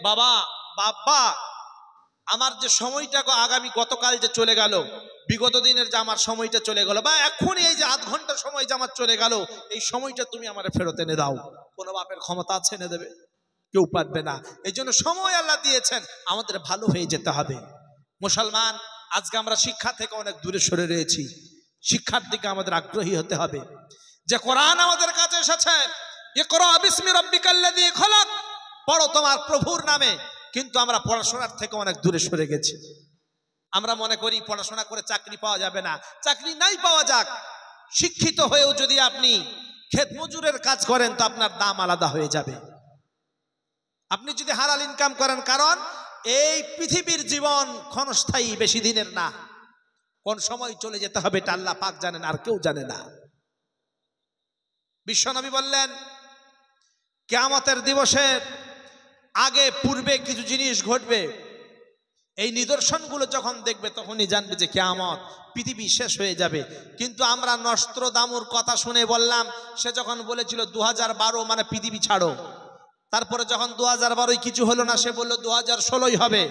বাবা বাবা আমার যে সময়টা আগামী গতকাল যে চলে গেল, বিগত দিনের যে আমার সময়টা চলে গেল, বা এখনই এই যে আধ ঘন্টা সময় যে আমার চলে গেল, এই সময়টা তুমি আমার ফেরত এনে দাও। কোনো বাপের ক্ষমতা আছে এনে দেবে? কেউ পারবে না। এই জন্য সময় আল্লাহ দিয়েছেন, আমাদের ভালো হয়ে যেতে হবে। মুসলমান, আজকে আমরা শিক্ষা থেকে অনেক দূরে সরে রয়েছি। শিক্ষার দিকে আমাদের আগ্রহী হতে হবে। যে কোরআন আমাদের কাছে এসেছে, ইকরা বিসমি রাব্বিকাল্লাযী খলাক, পড়ো তোমার প্রভুর নামে, কিন্তু আমরা পড়াশোনার থেকে অনেক দূরে সরে গেছি। আমরা মনে করি পড়াশোনা করে চাকরি পাওয়া যাবে না। চাকরি নাই পাওয়া যাক, শিক্ষিত হয়েও যদি আপনি ক্ষেত মজুরের কাজ করেন তো আপনার দাম আলাদা হয়ে যাবে। আপনি যদি হালাল ইনকাম করেন, কারণ এই পৃথিবীর জীবন ক্ষণস্থায়ী, বেশি দিনের না। কোন সময় চলে যেতে হবে এটা আল্লাহ পাক জানেন, আর কেউ জানে না। বিশ্বনবী বললেন, কিয়ামতের দিবসের আগে পূর্বে কিছু জিনিস ঘটবে। এই নিদর্শনগুলো যখন দেখবে তখনই জানবে যে কিয়ামত, পৃথিবী শেষ হয়ে যাবে। কিন্তু আমরা নস্ত্রদামুর কথা শুনে বললাম, সে যখন বলেছিল 2012 মানে পৃথিবী ছাড়ো, তারপরে যখন 2012 কিছু হলো না, সে বলল 2016 হবে,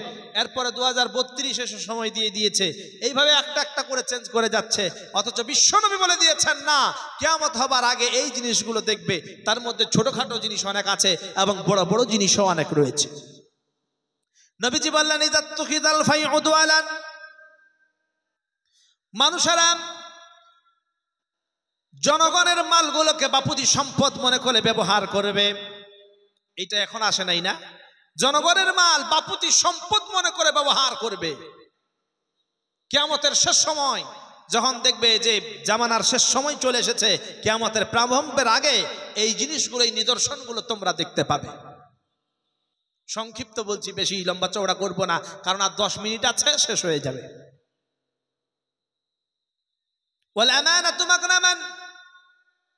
এরপরে 2032 এসে সময় দিয়ে দিয়েছে। এইভাবে একটা একটা করে চেঞ্জ করে যাচ্ছে। অথচ বিশ্বনবী বলে দিয়েছেন না, কিয়ামত হবার আগে এই জিনিসগুলো দেখবে। তার মধ্যে ছোটখাটো জিনিস অনেক আছে এবং বড় বড় জিনিসও অনেক রয়েছে। নবীজি বললেন, ইযাতুখিযাল ফাইউ দুআলান, মানুষেরা জনগণের মালগুলোকে বাপুতি সম্পদ মনে করে ব্যবহার করবে। এটা এখন আসে নাই না? জনগণের মাল বাপুতি সম্পদ মনে করে ব্যবহার করবে। কিয়ামতের শেষ সময় যখন দেখবে যে জামানার শেষ সময় চলে এসেছে, কিয়ামতের প্রারম্ভের আগে এই জিনিসগুলো, এই নিদর্শনগুলো তোমরা দেখতে পাবে। সংক্ষিপ্ত বলছি, বেশি লম্বা চওড়া করব না, কারণ আর 10 মিনিট আছে, শেষ হয়ে যাবে। ওয়াল আমানাতু মাগনামান,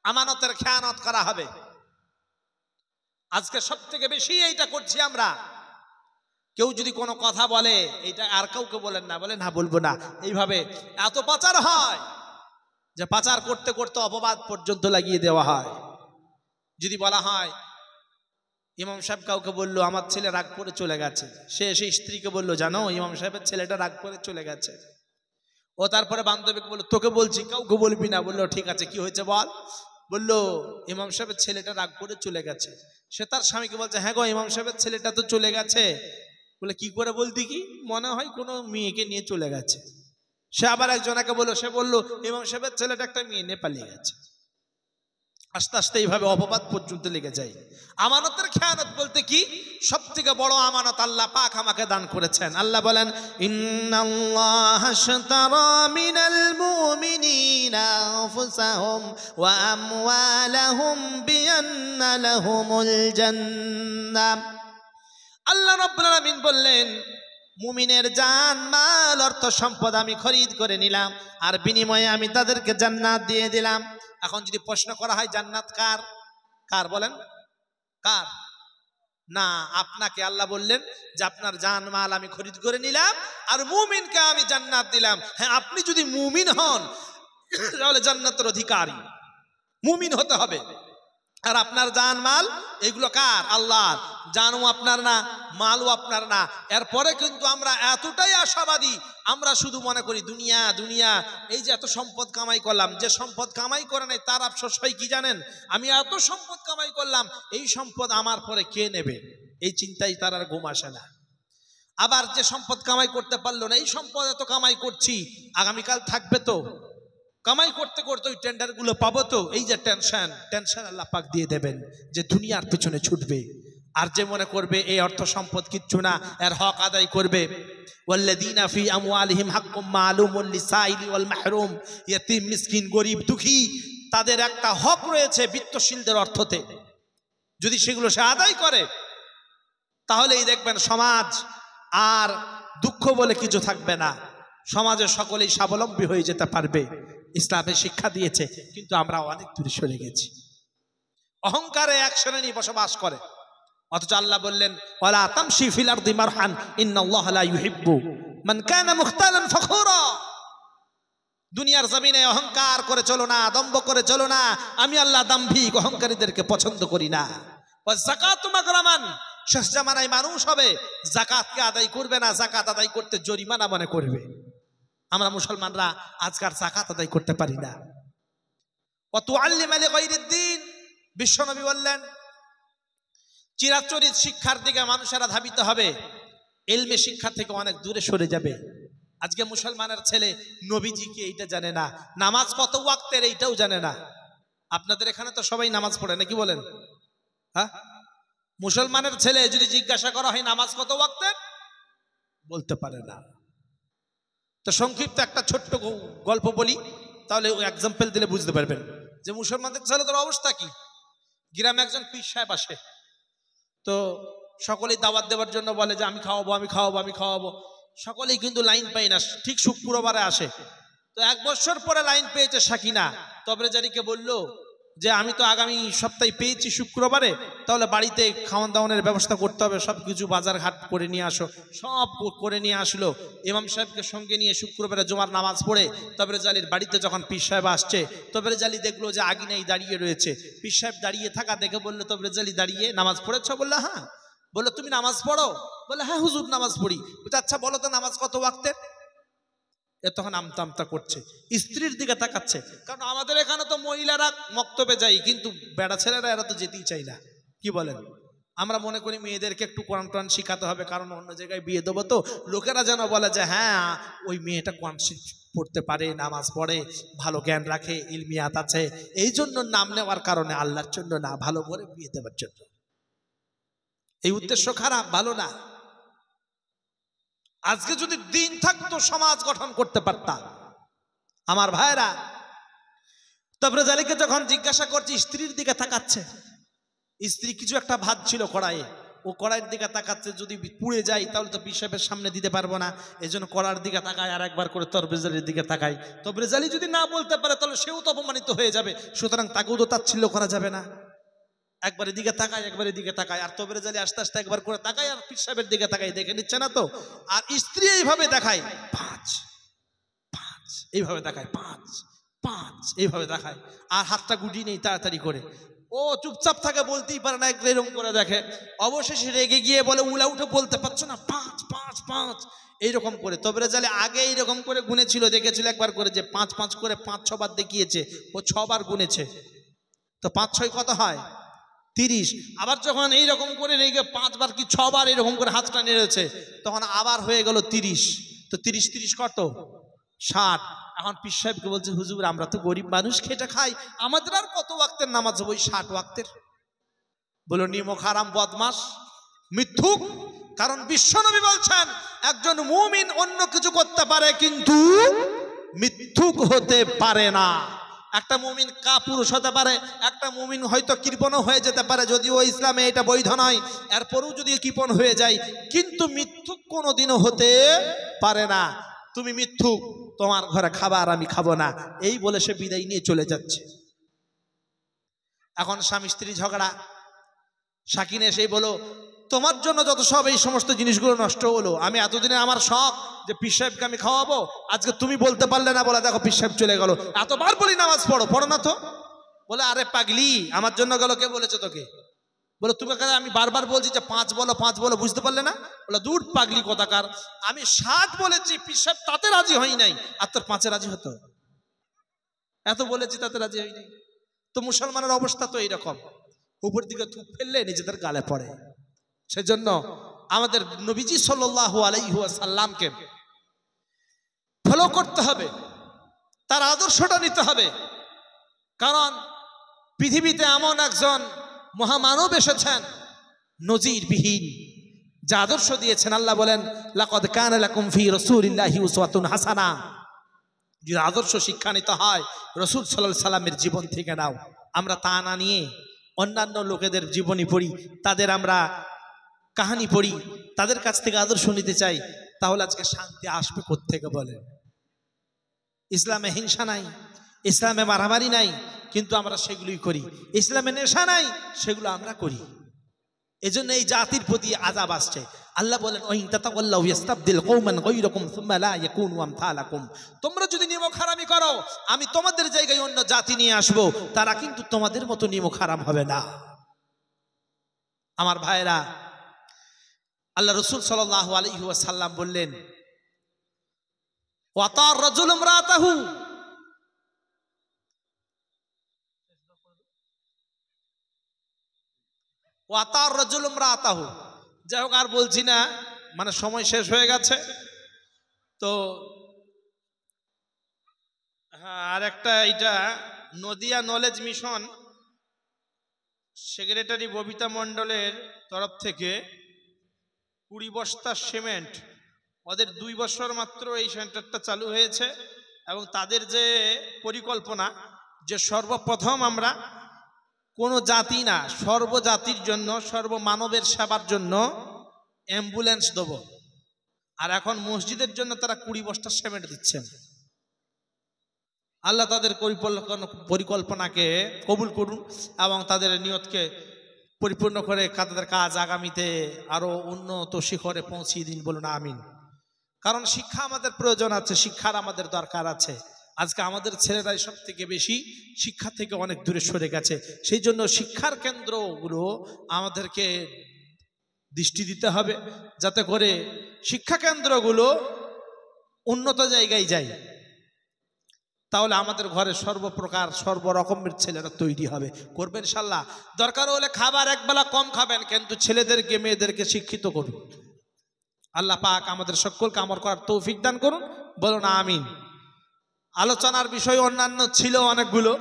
আমানতের খেয়ানত করা হবে। আজকে সব থেকে বেশি এইটা করছি আমরা। কেউ যদি কোনো কথা বলে, এইটা আর কাউকে বলেন না, বলে না বলবো না, এইভাবে এত পাচার হয় যে পাচার করতে করতে অপবাদ পর্যন্ত লাগিয়ে দেওয়া হয়। যদি বলা হয়, ইমাম সাহেব কাউকে বললো আমার ছেলে রাগ করে চলে গেছে, সে এসে স্ত্রীকে বললো, জানো ইমাম সাহেবের ছেলেটা রাগ করে চলে গেছে। ও তারপরে বান্ধবীকে বললো, তোকে বলছি কাউকে বলবি না। বললো ঠিক আছে, কি হয়েছে বল। বললো ইমাম সাহেবের ছেলেটা রাগ করে চলে গেছে। সে তার স্বামীকে বলছে, হ্যাঁ গো, ইমাম সাহেবের ছেলেটা তো চলে গেছে। বলে কি করে বলতি কি? মনে হয় কোনো মেয়েকে নিয়ে চলে গেছে। সে আবার একজনকে বললো, সে বললো ইমাম সাহেবের ছেলেটা একটা মেয়ে নিয়ে পালিয়ে গেছে। আস্তে আস্তে এইভাবে অপবাদ পর্যন্ত লেগে যায়। আমানতের খেয়ানত বলতে কি, সব থেকে বড় আমানত আল্লাহ পাক আমাকে দান করেছেন। আল্লাহ বলেন, ইন্নাল্লাহা আশতারা মিনাল মুমিনিনা আনফুসাহুম ওয়া আমওয়ালাহুম বিআন্না লাহুমুল জান্নাহ। আল্লাহ রাব্বুল আলামিন বললেন, মুমিনের জান মাল অর্থ সম্পদ আমি খরিদ করে নিলাম, আর বিনিময়ে আমি তাদেরকে জান্নাত দিয়ে দিলাম। এখন যদি প্রশ্ন করা হয়, জান্নাত কার? কার বলেন? কার? না, আপনাকে আল্লাহ বললেন যে আপনার জান মাল আমি খরিদ করে নিলাম, আর মুমিনকে আমি জান্নাত দিলাম। হ্যাঁ, আপনি যদি মুমিন হন তাহলে জান্নাতের অধিকারী মুমিন হতে হবে। আর আপনার জান মাল এগুলো কার? আল্লাহর। জানও আপনার না, মালও আপনার না। এরপরে কিন্তু আমরা এতটাই আশাবাদী, আমরা শুধু মনে করি দুনিয়া দুনিয়া। এই যে এত সম্পদ কামাই করলাম, যে সম্পদ কামাই করে নাই তার আফসোস হয় কি জানেন? আমি এত সম্পদ কামাই করলাম, এই সম্পদ আমার পরে কে নেবে, এই চিন্তাই তার আর ঘুম আসে না। আবার যে সম্পদ কামাই করতে পারলো না, এই সম্পদ এত কামাই করছি, আগামীকাল থাকবে তো, কামাই করতে করতে ওই টেন্ডার গুলো পাবো তো, এই যে টেনশন আল্লাহ পাক দিয়ে দেবেন যে দুনিয়ার পেছনে ছুটবে। আর যে মনে করবে এই অর্থ সম্পদ কিচ্ছু না, এর হক আদায় করবে, ওয়াল্লাযীনা ফি আমওয়ালিহিম হাক্কুম মালুমুন লিসাইলি ওয়াল মাহরুম, ইয়তীম মিসকিন গরীব দুঃখী, তাদের একটা হক রয়েছে বিত্তশীলদের অর্থতে। যদি সেগুলো সে আদায় করে, তাহলেই দেখবেন সমাজ আর দুঃখ বলে কিছু থাকবে না, সমাজে সকলেই স্বাবলম্বী হয়ে যেতে পারবে। ইসলামের শিক্ষা দিয়েছে, কিন্তু আমরা অনেক দূরে সরে গেছি। অহংকারে এক শ্রেণী বসবাস করে, অথচ আল্লাহ বললেন, ওয়ালা তামশি ফিল আরদি মারহান ইন্নাল্লাহা লা ইউহিব্বু মান কানা মুখতালান ফখুরা। দুনিয়ার জমিনে অহংকার করে চলো না, দম্ভ করে চলো না। আমি আল্লাহ দাম্ভিক অহংকারীদেরকে পছন্দ করি না। ওয়া যাকাতু মাগরামান, শেষ জামানায় মানুষ হবে যাকাতকে আদায় করবে না, যাকাত আদায় করতে জরিমানা মনে করবে। আমরা মুসলমানরা আজকাল যাকাত আদায় করতে পারি না। ওয়াতুআল্লিমা লিগাইরিদ্দিন, বিশ্বনবী বললেন চিরাচরিত শিক্ষার দিকে মানুষেরা ধাবিত হবে, ইলমে শিক্ষা থেকে অনেক দূরে সরে যাবে। আজকে মুসলমানের ছেলে নবীজিকে এইটা জানে না, নামাজ কত ওয়াক্তের এইটাও জানে না। আপনাদের এখানে তো সবাই নামাজ পড়ে নাকি বলেন? হ্যাঁ, মুসলমানের ছেলে যদি জিজ্ঞাসা করা হয় নামাজ কত ওয়াক্তের, বলতে পারে না। তো সংক্ষিপ্ত একটা ছোট্ট গল্প বলি, তাহলে এক্সাম্পল দিলে বুঝতে পারবেন যে মুসলমানদের ছেলেদের অবস্থা কি। গ্রামে একজন পীর সাহেব আসে, তো সকলেই দাওয়াত দেওয়ার জন্য বলে যে আমি খাওয়াবো, আমি খাওয়াবো, আমি খাওয়াবো। সকলেই কিন্তু লাইন পাই না, ঠিক শুক্রবারে আসে। তো 1 বছর পরে লাইন পেয়েছে সাকিনা। তবরেজারিকে বলল যে আমি তো আগামী সপ্তাহে পেয়েছি শুক্রবারে, তাহলে বাড়িতে খাওয়ান দাওয়ানের ব্যবস্থা করতে হবে, সব কিছু বাজার ঘাট করে নিয়ে আসো। সব করে নিয়ে আসলো। ইমাম সাহেবকে সঙ্গে নিয়ে শুক্রবারে জুমার নামাজ পড়ে তবরেজালির বাড়িতে যখন পীর সাহেব আসছে, তবরেজালি দেখলো যে আগিনাই দাঁড়িয়ে রয়েছে। পীর সাহেব দাঁড়িয়ে থাকা দেখে বললো, তবরেজালি দাঁড়িয়ে নামাজ পড়েছ? বললো হ্যাঁ। বললো তুমি নামাজ পড়ো? বলে হ্যাঁ হুজুর নামাজ পড়ি। আচ্ছা বলো তো নামাজ কত ওয়াক্তের? এ তখন আমতা আমতা করছে, স্ত্রীর দিকে তাকাচ্ছে। কারণ আমাদের এখানে তো মহিলারা মক্তবে যায়, কিন্তু বেড়া ছেলেরা এরা তো যেতেই চাই না। কি বলেন? আমরা মনে করি মেয়েদেরকে একটু কোরআন টোরআন শিখাতে হবে, কারণ অন্য জায়গায় বিয়ে দেবো তো লোকেরা যেন বলে যে হ্যাঁ ওই মেয়েটা কোরআন পড়তে পারে, নামাজ পড়ে, ভালো জ্ঞান রাখে, ইলমিয়াত আছে। এই জন্য নাম নেওয়ার কারণে, আল্লাহর জন্য না, ভালো করে বিয়ে দেওয়ার জন্য। এই উদ্দেশ্য খারাপ, ভালো না। আজকে যদি দিন থাকতো সমাজ গঠন করতে পারতাম। আমার ভাইরা, তবরেজালিকে যখন জিজ্ঞাসা করছি, স্ত্রীর দিকে তাকাচ্ছে। স্ত্রী কিছু একটা ভাত ছিল কড়াইয়ে, ও কড়াইয়ের দিকে তাকাচ্ছে, যদি পুড়ে যায় তাহলে তো পিসাবের সামনে দিতে পারবো না, এই জন্য কড়ার দিকে তাকায়। আর একবার করে তবরেজালির দিকে তাকায়। তবরেজালি যদি না বলতে পারে তাহলে সেও তো অপমানিত হয়ে যাবে, সুতরাং তাকেও তো তাচ্ছিল্য করা যাবে না। একবারের দিকে তাকায়, একবারের দিকে তাকায়। আর তবরেজালি আস্তে আস্তে একবার করে তাকায়, আর পীর সাহেবের দিকে তাকায়, দেখে নিচ্ছে না তো। আর স্ত্রী এইভাবে দেখায় 5 5, এইভাবে দেখায় 5 5, এইভাবে দেখায়। আর হাতটা গুটিয়ে নেই তাড়াতাড়ি করে। ও চুপচাপ থাকে, বলতেই পারে না, এরকম করে দেখে। অবশেষে রেগে গিয়ে বলে উলা উঠে বলতে পারছো না, 5 5 5, এইরকম করে। তবরেজালি আগে এইরকম করে গুনেছিল, দেখেছিল একবার করে যে 5 5 করে 5 6 বার দেখিয়েছে, ও 6 বার গুনেছে। তো 5 6 কত হয়? 30। আবার যখন এইরকম করে রেগে 5 বার কি 6 বার এরকম করে হাতটা নেড়েছে, তখন আবার হয়ে গেল 30। তো 30 30 কত? 60। এখন পীর সাহেবকে বলছে হুজুর আমরা তো গরিব মানুষ, খেটে খাই, আমাদের আর কত ওয়াক্তের নামাজ হবে? ওই 60 ওয়াক্তের। বলো নিমক হারাম, বদমাস, মিথ্যুক। কারণ বিশ্বনবী বলছেন একজন মুমিন অন্য কিছু করতে পারে কিন্তু মিথ্যুক হতে পারে না। একটা মুমিন কাপুরুষ হতে পারে, একটা মুমিন হয়তো কৃপণও হয়ে যেতে পারে, যদিও ইসলামে এটা বৈধ নয়, এরপরেও যদি কৃপণ হয়ে যায়, কিন্তু মিথ্যুক কোনোদিনও হতে পারে না। তুমি মিথ্যুক, তোমার ঘরে খাবার আমি খাবো না, এই বলে সে বিদায় নিয়ে চলে যাচ্ছে। এখন স্বামী স্ত্রী ঝগড়া। সাকিন এসেই বলো তোমার জন্য যত সব এই সমস্ত জিনিসগুলো নষ্ট হলো। আমি এতদিনে আমার শখ যে পীর সাহেবকে আমি খাওয়াবো, আজকে তুমি বলতে পারলে না, বলে দেখো পীর সাহেব চলে গেল। এতবার বলি নামাজ পড়ো, পড়ো না তো। বলে আরে পাগলি, আমার জন্য গেল, কে বলেছে তোকে? বলে তুমি আমি বারবার বলছি যে 5 বলো 5 বলো, বুঝতে পারলে না? বলে দূর পাগলি কথাকার, আমি 60 বলেছি, পীর সাহেব তাতে রাজি হয় নাই, আর তোর 5-এ রাজি হতো? এত বলেছি তাতে রাজি হয় নাই। তো মুসলমানের অবস্থা তো এইরকম, উপর দিকে থুপ ফেললে নিজেদের গালে পড়ে। সেজন্য আমাদের নবীজি সাল্লাল্লাহু আলাইহি ওয়াসাল্লামকে ফলো করতে হবে, তার আদর্শটা নিতে হবে। কারণ পৃথিবীতে এমন একজন মহামানব এসেছেন নজিরবিহীন, যা আদর্শ দিয়েছেন। আল্লাহ বলেন লাকাদ কানা লাকুম ফি রাসূলিল্লাহি উসওয়াতুন হাসানা। যদি আদর্শ শিক্ষা নিতে হয় রাসূল সাল্লাল্লাহু আলাইহি সাল্লামের জীবন থেকে নাও। আমরা তা না নিয়ে অন্যান্য লোকেদের জীবনী পড়ি, তাদের আমরা কাহিনী পড়ি, তাদের কাছ থেকে আদর্শ নিতে চাই, তাহলে আজকে শান্তি আসবে কোত্থেকে বলেন? ইসলামে হিংসা নাই, ইসলামে মারামারি নাই, কিন্তু আমরা সেগুলোই করি। ইসলামে নেশা নাই, সেগুলো আমরা করি। এজন্য এই জাতির প্রতি আযাব আসছে। আল্লাহ বলেন ওয়াইন তাতাওয়াল্লাউ ইস্তাবদিল কওমান গায়রাকুম সুম্মা লা ইয়াকুনু আমসালাকুম। তোমরা যদি নিমক হারামি করো, আমি তোমাদের জায়গায় অন্য জাতি নিয়ে আসব, তারা কিন্তু তোমাদের মতো নিমক হারাম হবে না। আমার ভাইরা, আল্লাহ রসুল সাল্লাল্লাহু আলাইহি ওয়াসাল্লাম বললেন, ওয়াতার রাজুল ইমরাতাহু, ওয়াতার রাজুল ইমরাতাহু। যাই হোক, আর বলছি না, মানে সময় শেষ হয়ে গেছে। তো হ্যাঁ, আর একটা, এটা Nadia knowledge mission secretary Babita মণ্ডলের তরফ থেকে 20 বস্তা সিমেন্ট, ওদের 2 বছর মাত্র এই সেন্টারটা চালু হয়েছে, এবং তাদের যে পরিকল্পনা যে সর্বপ্রথম আমরা কোনো জাতি না, সর্বজাতির জন্য, সর্বমানবের সেবার জন্য অ্যাম্বুলেন্স দেব। আর এখন মসজিদের জন্য তারা 20 বস্তা সিমেন্ট দিচ্ছেন। আল্লাহ তাদের পরিকল্পনাকে কবুল করুন এবং তাদের নিয়তকে পরিপূর্ণ করে তাদের কাজ আগামীতে আরো উন্নত শিখরে পৌঁছিয়ে দিন, বলুন আমিন। কারণ শিক্ষা আমাদের প্রয়োজন আছে, শিক্ষার আমাদের দরকার আছে। আজকে আমাদের ছেলেরাই সব থেকে বেশি শিক্ষা থেকে অনেক দূরে সরে গেছে। সেই জন্য শিক্ষার কেন্দ্রগুলো আমাদেরকে দৃষ্টি দিতে হবে, যাতে করে শিক্ষা কেন্দ্রগুলো উন্নত জায়গায় যায়। তাহলে আমাদের ঘরে সর্বপ্রকার সর্বরকমের ছেলেরা তৈরি হবে, করবেন ইনশাআল্লাহ। দরকার হলে খাবার একবেলা কম খাবেন, কিন্তু ছেলেদেরকে মেয়েদেরকে শিক্ষিত করুন। আল্লাহ পাক আমাদের সকলকে আমল করার তৌফিক দান করুন, বলুন আমিন। আলোচনার বিষয় অন্যান্য ছিল অনেকগুলো,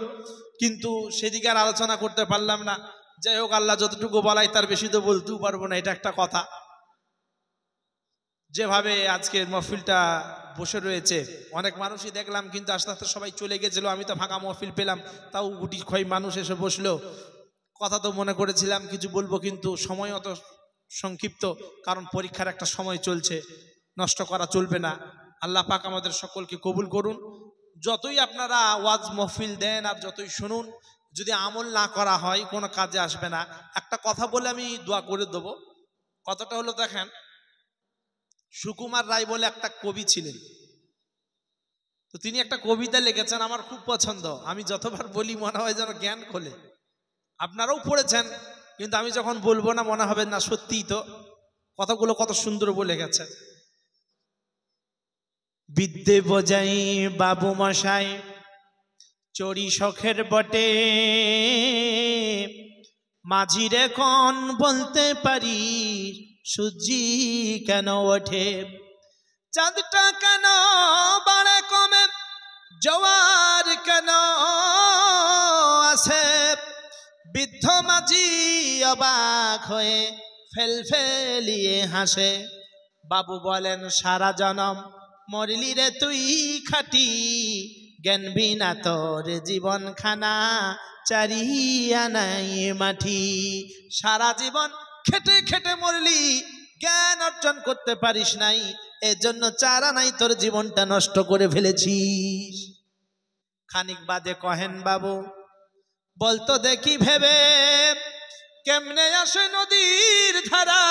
কিন্তু সেদিকে আর আলোচনা করতে পারলাম না। যাই হোক, আল্লাহ যতটুকু বলাই তার বেশি তো বলতেও পারবো না, এটা একটা কথা। যেভাবে আজকের মহফিলটা বসে রয়েছে, অনেক মানুষই দেখলাম, কিন্তু আস্তে আস্তে সবাই চলে গেছিল। আমি তো ফাঁকা মহফিল পেলাম, তাও গুটি খই মানুষ এসে বসলো। কথা তো মনে করেছিলাম কিছু বলবো, কিন্তু সময় অত সংক্ষিপ্ত, কারণ পরীক্ষার একটা সময় চলছে, নষ্ট করা চলবে না। আল্লাহ পাক আমাদের সকলকে কবুল করুন। যতই আপনারা ওয়াজ মহফিল দেন আর যতই শুনুন, যদি আমল না করা হয় কোনো কাজে আসবে না। একটা কথা বলে আমি দোয়া করে দেবো। কথাটা হলো, দেখেন, সুকুমার রায় বলে একটা কবি ছিলেন, তো তিনি একটা কবিতা লিখেছেন, আমার খুব পছন্দ। আমি যতবার বলি মনে হয় যেন জ্ঞান খোলে। আপনারাও পড়েছেন, কিন্তু আমি যখন বলবো না মনে হবে না সত্যিই তো কথাগুলো কত সুন্দর বলে গেছে। বিদ্যে বোঝাই বাবু মশাই চড়ি শখের বটে, মাঝিরে কোন বলতে পারি সূর্যি কেন ওঠে, চাঁদটা কেন বাড়ে কমে, জোয়ার কেন আসে, বৃদ্ধ মাঝি অবাক হয়ে ফেলফেলিয়ে হাসে। বাবু বলেন, সারা জনম মরলি রে তুই খাটি, জ্ঞান বিনা তোর জীবন খানা চারিয়া নাই মাটি। সারা জীবন খেটে খেটে মরলি, জ্ঞান অর্জন করতে পারিস নাই, এজন্য চারা নাই, তোর জীবনটা নষ্ট করে ফেলেছিস। খানিক বাদে কহেন, বাবু বলতো দেখি ভেবে, কেমনে আসে নদীর ধারা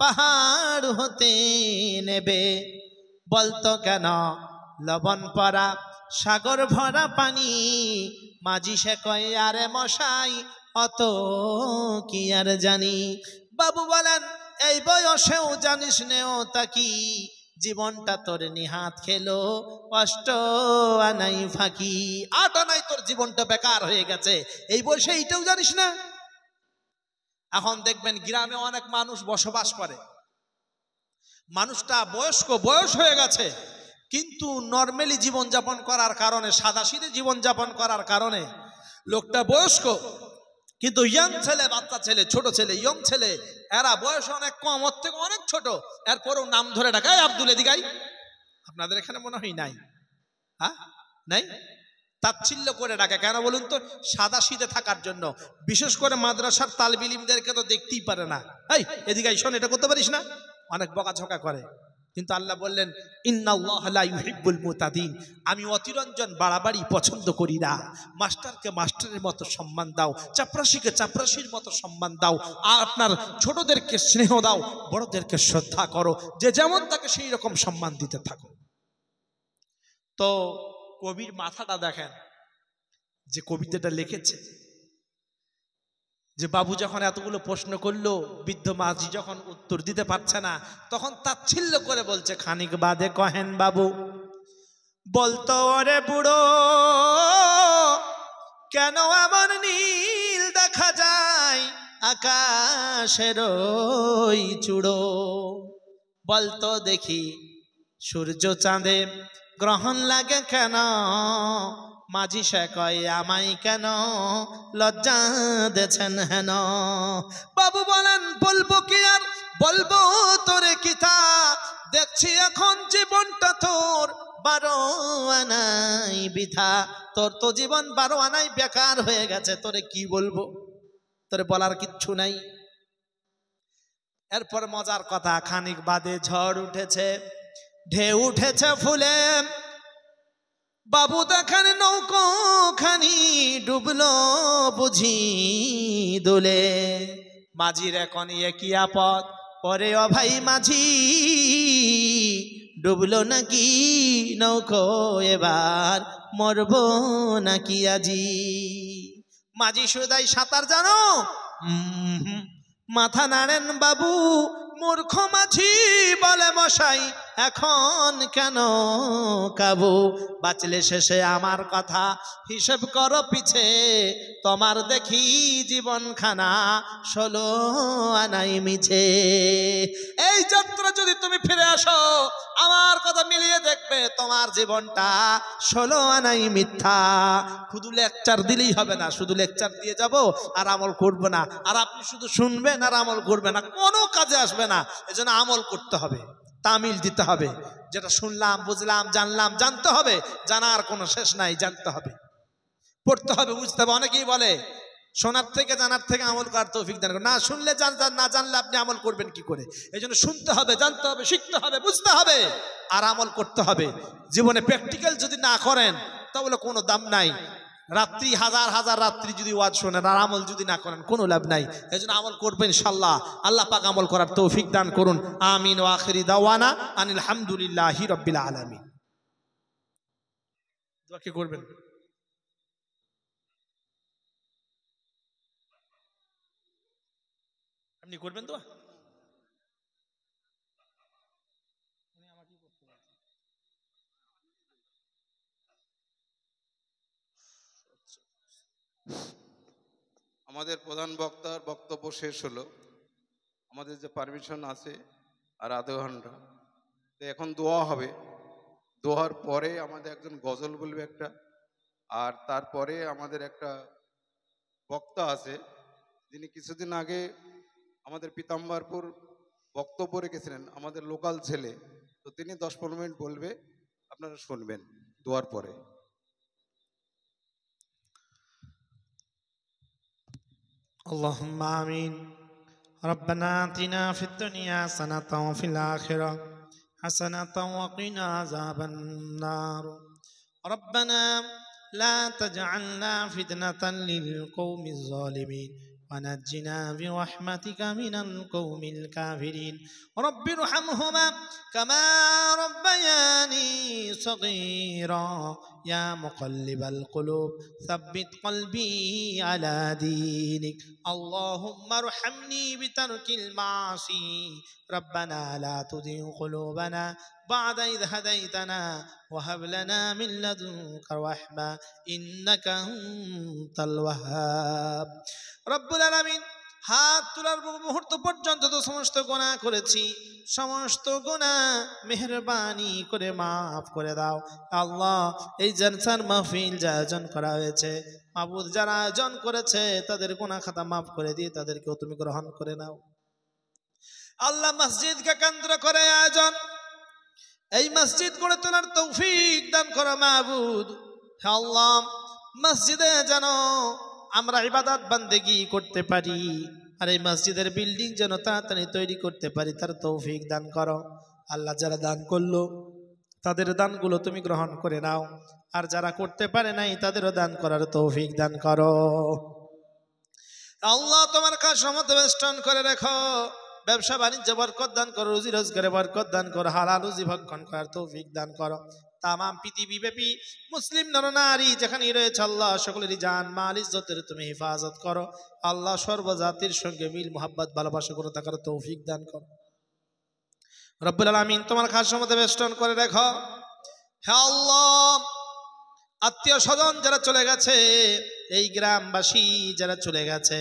পাহাড় হতে নেবে, বলতো কেন লবণ পরা সাগর ভরা পানি, মাঝি সে কয়, আরে মশাই অত কি আর জানি। বাবু বলেন, এই বয়সেও জানিস নেও তাকি, জীবনটা তোর নিহাত খেলো কষ্ট আনাই ফাঁকি। 8 আনাই তোর জীবনটা বেকার হয়ে গেছে, এই বয়সে এইটাও জানিস না। এখন দেখবেন গ্রামে অনেক মানুষ বসবাস করে, মানুষটা বয়স হয়ে গেছে, কিন্তু নর্মালি জীবনযাপন করার কারণে, সাদাসিধে জীবনযাপন করার কারণে লোকটা বয়স্ক, কিন্তু ইয়ং ছেলে, বাচ্চা ছেলে, ছোট ছেলে, ইয়ং ছেলে, এরা বয়স অনেক কম, ওর থেকে অনেক ছোট, এরপরেও নাম ধরে ডাকায় আব্দুল এদিকাই। আপনাদের এখানে মনে হয় নাই? হ্যাঁ, নাই? তাচ্ছিল্য করে ডাকে কেন বলুন তো? সাদাসিধে থাকার জন্য। বিশেষ করে মাদ্রাসার তালিবে ইলমদেরকে তো দেখতেই পারে না, এই এদিকে শোন, এটা করতে পারিস না, অনেক বকাঝকা করে। কিন্তু আল্লাহ বললেন, ইন্নাল্লাহা লা ইউহিব্বুল মুতাদিন, আমি অতিরঞ্জন বাড়াবাড়ি পছন্দ করি না। মাস্টারকে মাস্টারের মতো সম্মান দাও, চাপরাশিকে চাপরাশির মতো সম্মান দাও, আর আপনার ছোটদেরকে স্নেহ দাও, বড়দেরকে শ্রদ্ধা করো, যে যেমন তাকে সেই রকম সম্মান দিতে থাকো। তো কবির মাথাটা দেখেন, যে কবিতাটা লিখেছে, যে বাবু যখন এতগুলো প্রশ্ন করলো, বৃদ্ধ মাঝি যখন উত্তর দিতে পারছে না, তখন তাচ্ছিল্য করে বলছে, খানিক বাদে কহেন বাবু। বলতো ওরে বুড়ো, কেন এমন নীল দেখা যায় আকাশের ওই চূড়ো। বলতো দেখি সূর্য চাঁদে গ্রহণ লাগে কেন, মাঝি সে কয় আমায় কেন লজ্জা দেছেন হেন। বাবু বলেন, বলবো কি আর বলবো তোরে কিতা, দেখছি এখন জীবনটা তোর 12 আনাই বৃথা। তোর তো জীবন 12 আনাই বেকার হয়ে গেছে, তোরে কি বলবো, তোরে বলার কিচ্ছু নাই। এরপর মজার কথা, খানিক বাদে ঝড় উঠেছে, ঢেউ উঠেছে ফুলে, বাবু দেখেন নৌকো খানি ডুবলো বুঝি দোলে। মাঝির এখন কি আপদ, পরে ও ভাই মাঝি, ডুবলো নাকি নৌকো এবার মরবো নাকি আজি। মাঝি সুদাই সাঁতার জানো, মাথা নাড়েন বাবু। মূর্খ মাঝি বলে মশাই এখন কেন কাবু, বাঁচলে শেষে আমার কথা হিসেব করো পিছে, তোমার দেখি জীবন খানা 16 আনাই মিছে। এই যাত্রা যদি তুমি ফিরে আসো, আমার কথা মিলিয়ে দেখবে তোমার জীবনটা 16 আনাই মিথ্যা। শুধু লেকচার দিলেই হবে না, শুধু লেকচার দিয়ে যাব আর আমল করব না, আর আপনি শুধু শুনবেন আর আমল করবেন না, কোনো কাজে আসবে না। এজন্য আমল করতে হবে, তামিল দিতে হবে। যেটা শুনলাম, বুঝলাম, জানলাম, জানতে হবে, জানার কোনো শেষ নাই, জানতে হবে, পড়তে হবে, বুঝতে হবে। অনেকেই বলে শোনার থেকে জানার থেকে আমল করার তৌফিক দান করেন। না শুনলে না জানলে আপনি আমল করবেন কি করে? এই জন্য শুনতে হবে, জানতে হবে, শিখতে হবে, বুঝতে হবে, আর আমল করতে হবে। জীবনে প্র্যাকটিক্যাল যদি না করেন তাহলে কোনো দাম নাই। রাত্রি হাজার হাজার রাত্রি যদি ওয়াজ শোনেন আর আমল যদি না করেন কোনো লাভ নাই। এই জন্য আমল করবেন ইনশাআল্লাহ। আল্লাহ পাক আমল করার তৌফিক দান করুন। আমিন ওয়া আখিরি দাওয়ানা আনিল হামদুলিল্লাহি রাব্বিল আলামিন। দোয়া কি করবেন? আপনি করবেন তো? আমাদের প্রধান বক্তার বক্তব্য শেষ হলো, আমাদের যে পারমিশন আছে আর আধা ঘন্টা, তো এখন দোয়া হবে। দোয়ার পরে আমাদের একজন গজল বলবে একটা, আর তারপরে আমাদের একটা বক্তা আছে যিনি কিছুদিন আগে আমাদের পীতাম্বরপুর বক্তব্য রেখেছিলেন, আমাদের লোকাল ছেলে, তো তিনি 10-15 মিনিট বলবে, আপনারা শুনবেন দোয়ার পরে। اللهم آمين. ربنا آتنا في الدنيا حسنة وفي الآخرة حسنة وقنا عذاب النار. ربنا لا تجعلنا فتنة للقوم الظالمين ونجنا برحمتك من القوم الكافرين. رب ارحمهما كما ربياني صغيرا يا مقلب القلوب ثبت قلبي على دينك. اللهم ارحمني بترك المعاصي. ربنا لا تزغ قلوبنا بعد إذ هديتنا وهب لنا من لدنك رحمة إنك أنت الوهاب. رب العالمين, হাত তোলার মুহূর্ত পর্যন্ত তো সমস্ত গুনাহ করেছি, সমস্ত গুনাহ মেহেরবানি করে মাফ করে দাও আল্লাহ। এই জলসার মাহফিল যা আয়োজন করা হয়েছে, মাবুদ যারা আয়োজন করেছে তাদের গুনাহ খাতা মাফ করে দিয়ে তাদেরকেও তুমি গ্রহণ করে নাও আল্লাহ। মসজিদকে কেন্দ্র করে আয়োজন, এই মসজিদ গড়ে তোলার তৌফিক দান করো মাবুদ। হে আল্লাহ, মসজিদে যেন আমরা ইবাদত বান্দেগি করতে পারি, আর এই মসজিদের বিল্ডিং যেন তাড়াতাড়ি তৈরি করতে পারি, তার তৌফিক দান করো আল্লাহ। যারা দান করলো তাদের দানগুলো তুমি গ্রহণ করে নাও, আর যারা করতে পারে নাই তাদেরও দান করার তৌফিক দান করো আল্লাহ। তোমার কাজ সমত বেষ্টন করে রেখো, ব্যবসা বাণিজ্য বরকত দান করো, রুজি রোজগারে বরকত দান করো, হালাল রুজি ভক্ষণ করার তৌফিক দান করো। তামাম পৃথিবী ব্যাপী মুসলিম নরনারী যেখানেই রয়েছে আল্লাহ সকলেরই জান মাল ইজ্জতের তুমি হেফাজত করো আল্লাহ। সর্বজাতির সঙ্গে মিল মোহাব্বত ভালোবাসা করে থাকার তৌফিক দান করো রব্বুল আলামিন। তোমার খাস মধ্যে বেষ্টন করে রেখো হে আল্লাহ। আত্মীয় স্বজন যারা চলে গেছে, এই গ্রামবাসী যারা চলে গেছে,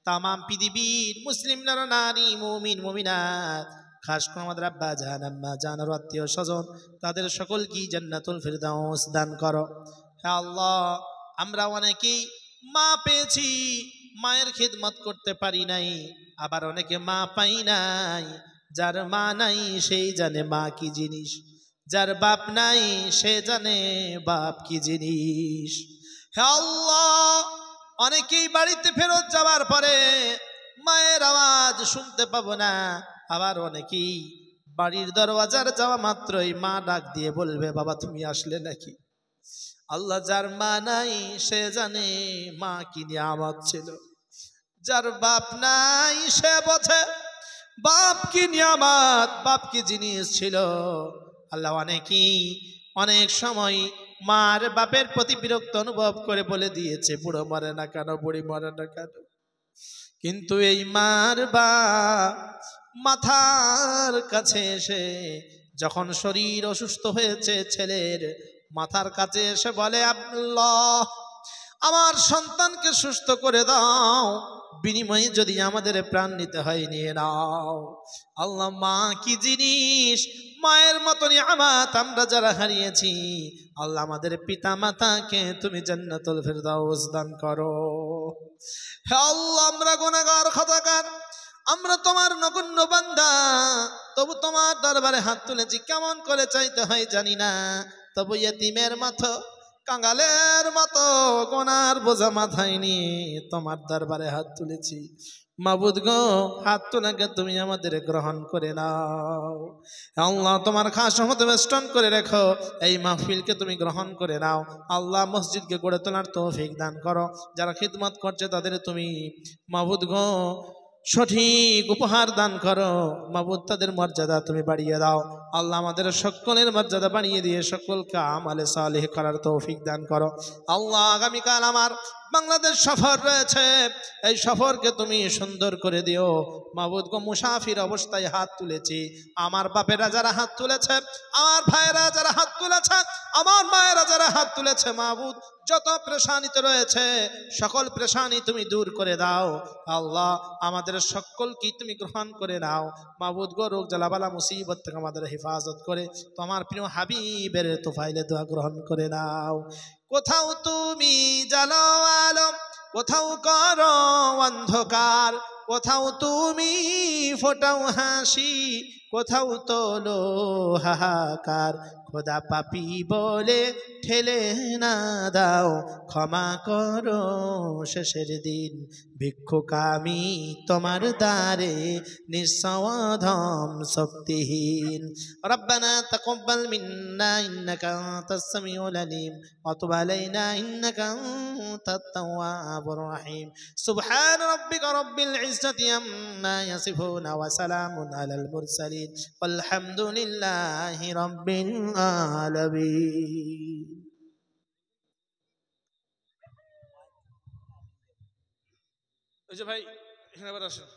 তামাম পৃথিবীর মুসলিম নরনারী মুমিন মুমিনাত, খাস করে আমাদের আব্বা জান আম্মা জান আর আত্মীয় স্বজন, তাদের সকলকে জান্নাতুল ফিরদাউস দান করো হে আল্লাহ। আমরা অনেকেই মা পেয়েছি, মায়ের খিদমত করতে পারি নাই, আবার অনেকে মা পাই নাই। যার মা নাই সেই জানে মা কি জিনিস, যার বাপ নাই সে জানে বাপ কি জিনিস হে আল্লাহ। অনেকেই বাড়িতে ফেরত যাওয়ার পরে মায়ের আওয়াজ শুনতে পাবো না, আবার অনেকেই বাড়ির দরওয়াজার যাওয়া মাত্রই মা ডাক দিয়ে বলবে বাবা তুমি আসলে নাকি। আল্লাহ, যার মা নাই সে জানে মা কি নিয়ামত ছিল, যার বাপ নাই সে বোঝে বাপ কি নিয়ামত, বাপ কি জিনিস ছিল। আল্লাহ, অনেকেই অনেক সময় মার বাপের প্রতি বিরক্ত অনুভব করে বলে দিয়েছে বুড়ো মরে না কেন, বুড়ি মরে না কেন। কিন্তু এই মার বাপ মাথার কাছে এসে যখন শরীর অসুস্থ হয়েছে ছেলের, মাথার কাছে এসে বলে আল্লাহ আমার সন্তানকে সুস্থ করে দাও, বিনিময়ে যদি আমাদের প্রাণ নিতে হয় নিয়ে নাও। আল্লাহ, মা কি জিনিস, মায়ের মতো নিয়ামত আমরা যারা হারিয়েছি, আল্লাহ আমাদের পিতা মাতাকে তুমি জান্নাতুল ফিরদাউস দান করো হে আল্লাহ। আমরা গুনাহগার খতাকার, আমরা তোমার নগণ্য বান্দা, তবু তোমার দরবারে হাত তুলেছি, কেমন করে চাইতে হয় জানি না, তবু ইয়েতিমের মতো কাঙ্গালের মতো গোনার বোঝা মাথায় নিয়ে তোমার দরবারে হাত তুলেছি। মাবুদ গো, হাত তোলাকে তুমি আমাদের গ্রহণ করে নাও আল্লাহ। তোমার খাস রহমতে বেষ্টন করে রেখো, এই মাহফিলকে তুমি গ্রহণ করে নাও আল্লাহ। মসজিদকে গড়ে তোলার তৌফিক দান করো, যারা খিদমত করছে তাদের তুমি মাবুদ গো সঠিক উপহার দান করো মাবুদ, তাদের মর্যাদা তুমি বাড়িয়ে দাও আল্লাহ। আমাদের সকলের মর্যাদা বাড়িয়ে দিয়ে সকলকে আমালে সালেহ করার তৌফিক দান করো আল্লাহ। আগামীকাল আমার বাংলাদেশ সফর রয়েছে, এই সফরকে তুমি সুন্দর করে দিও মাবুদ গো। মুসাফির অবস্থায় হাত তুলেছি, আমার বাপেরা যারা হাত তুলেছে, আমার ভাইয়েরা যারা হাত তুলেছে, আমার মায়েরা যারা হাত তুলেছে, মাবুদ যত পেরেশানিতে রয়েছে সকল পেরেশানি তুমি দূর করে দাও আল্লাহ। আমাদের সকলকে তুমি গ্রহণ করে নাও মাবুদ গো। রোগ জ্বালাবালা মুসিবত থেকে আমাদের হেফাজত করে তোমার প্রিয় হাবিবের তোফাইলে দোয়া গ্রহণ করে নাও। কোথাও তুমি জ্বালাও আলো, কোথাও করো অন্ধকার, কোথাও তুমি ফোটাও হাসি, কোথাও তোলো হাহাকার। খোদা পাপি বলে ঠেলে না দাও, ক্ষমা করো শেষের দিন ভিক্ষুক আমি তোমার দ্বারে নিঃসওধম শক্তিহীন। রব্বানা তাকাব্বাল মিন্না ইন্নাকা আনতাস সামিউল আলিম ওয়া তুব আলাইনা ইন্নাকা আনতাত তাওয়াবুর রহিম। সুবহান রাব্বিকা রাব্বিল ইজ্জাতি আম্মা ইয়াসিফুন ওয়া সালামুন আলাল মুরসালিন ওয়ালহামদুলিল্লাহি রাব্বিল আলামিন। ওই যে ভাই এখানে আবার আসেন।